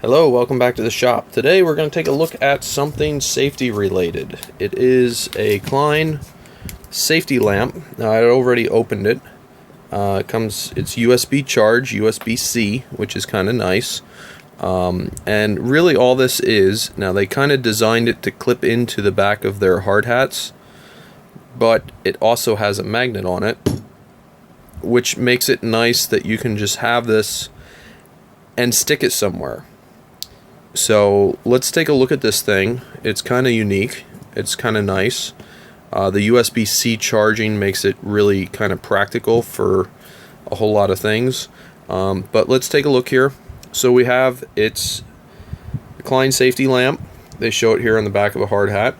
Hello, welcome back to the shop. Today we're going to take a look at something safety related. It is a Klein safety lamp. Now, I already opened it. It's USB charge, USB-C, which is kind of nice. And really all this is, now they kind of designed it to clip into the back of their hard hats, but it also has a magnet on it, which makes it nice that you can just have this and stick it somewhere. So let's take a look at this thing. It's kind of unique. It's kind of nice. The USB-C charging makes it really kind of practical for a whole lot of things. But let's take a look here. So we have its Klein safety lamp. They show it here on the back of a hard hat.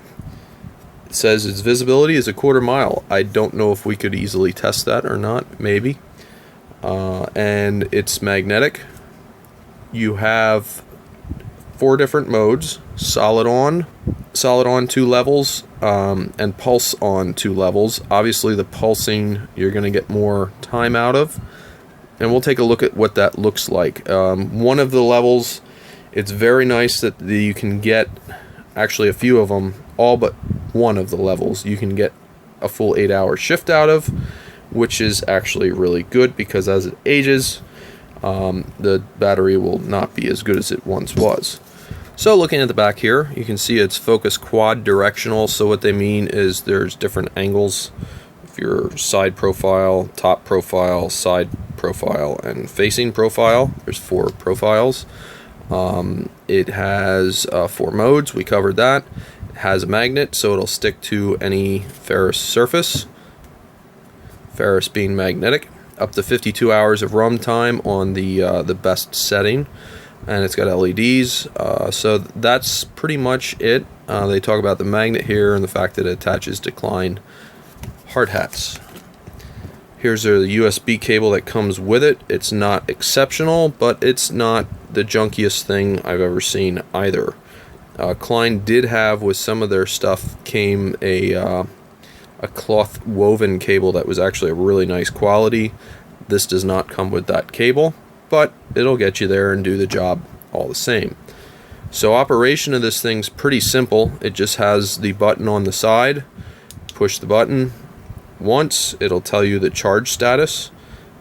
It says its visibility is 1/4 mile. I don't know if we could easily test that or not. Maybe. And it's magnetic. You have 4 different modes: solid on 2 levels, and pulse on 2 levels. Obviously the pulsing you're going to get more time out of, and we'll take a look at what that looks like. One of the levels, it's very nice that you can get, actually a few of them, all but one of the levels you can get a full 8-hour shift out of, which is actually really good because as it ages, the battery will not be as good as it once was. So looking at the back here, you can see it's focus quad directional. So what they mean is there's different angles. If your side profile, top profile, side profile, and facing profile, there's 4 profiles. It has 4 modes. We covered that. It has a magnet, so it'll stick to any ferrous surface. Ferrous being magnetic. Up to 52 hours of run time on the best setting. And it's got LEDs, so that's pretty much it. They talk about the magnet here and the fact that it attaches to Klein hard hats. Here's the USB cable that comes with it. It's not exceptional, but it's not the junkiest thing I've ever seen either. Klein did have, with some of their stuff, came a cloth woven cable that was actually a really nice quality. This does not come with that cable, but it'll get you there and do the job all the same. So operation of this thing's pretty simple. It just has the button on the side. Push the button once, it'll tell you the charge status.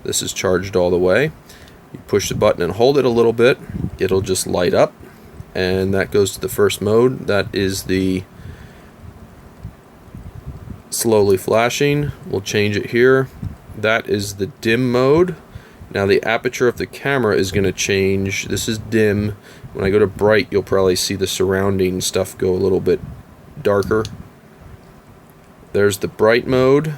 This is charged all the way. You push the button and hold it a little bit, it'll just light up, and that goes to the first mode. That is the slowly flashing. We'll change it here. That is the dim mode. Now the aperture of the camera is going to change. This is dim. When I go to bright, you'll probably see the surrounding stuff go a little bit darker. There's the bright mode.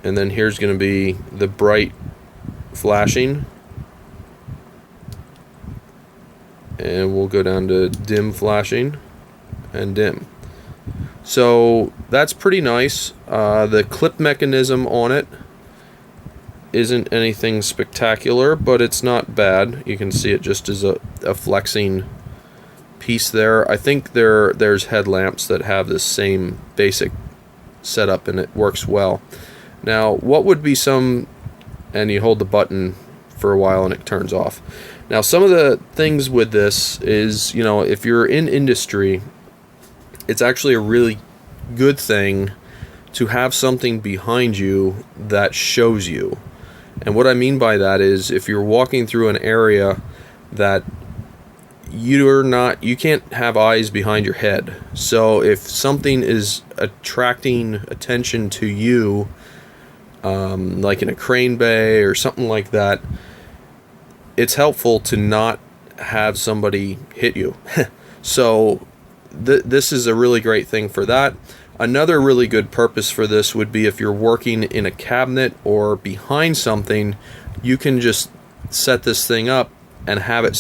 And then here's going to be the bright flashing. And we'll go down to dim flashing and dim. So that's pretty nice. The clip mechanism on it isn't anything spectacular, but it's not bad. You can see it just as a flexing piece there. I think there's headlamps that have this same basic setup and it works well. Now, what would be some, and you hold the button for a while and it turns off. Now, some of the things with this is, you know, if you're in industry, it's actually a really good thing to have something behind you that shows you. And what I mean by that is if you're walking through an area that you can't have eyes behind your head. So if something is attracting attention to you, like in a crane bay or something like that, it's helpful to not have somebody hit you. So this is a really great thing for that. Another really good purpose for this would be if you're working in a cabinet or behind something, you can just set this thing up and have it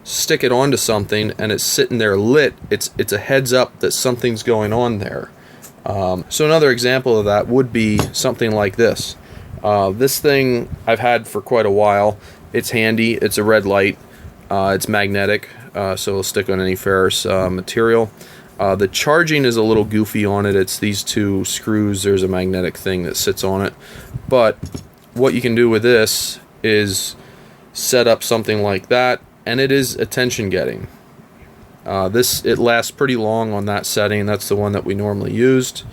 stick it onto something, and it's sitting there lit. It's a heads up that something's going on there. So another example of that would be something like this. This thing I've had for quite a while. It's handy. It's a red light. It's magnetic, so it'll stick on any ferrous material. The charging is a little goofy on it. It's these 2 screws. There's a magnetic thing that sits on it. But what you can do with this is set up something like that, and it is attention getting. It lasts pretty long on that setting. That's the one that we normally used.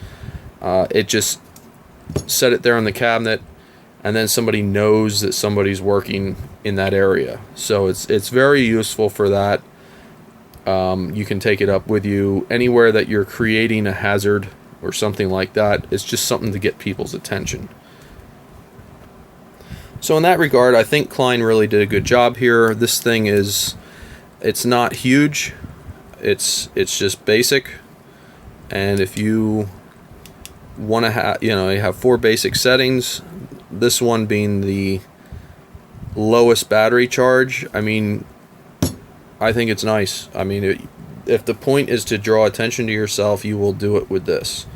It just set it there on the cabinet, and then somebody knows that somebody's working in that area. So it's very useful for that. You can take it up with you anywhere that you're creating a hazard or something like that. It's just something to get people's attention. So in that regard, I think Klein really did a good job here. This thing it's not huge. It's just basic. And if you want to have, you have 4 basic settings, this one being the lowest battery charge. I mean, I think it's nice. I mean, if the point is to draw attention to yourself, you will do it with this.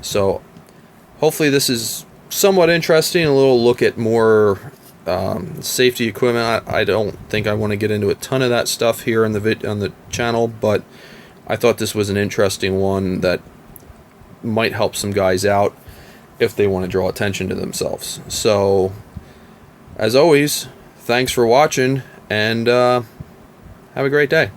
So hopefully this is somewhat interesting, a little look at more safety equipment. I don't think I want to get into a ton of that stuff here on the channel, but I thought this was an interesting one that might help some guys out if they want to draw attention to themselves. So as always, thanks for watching, and have a great day.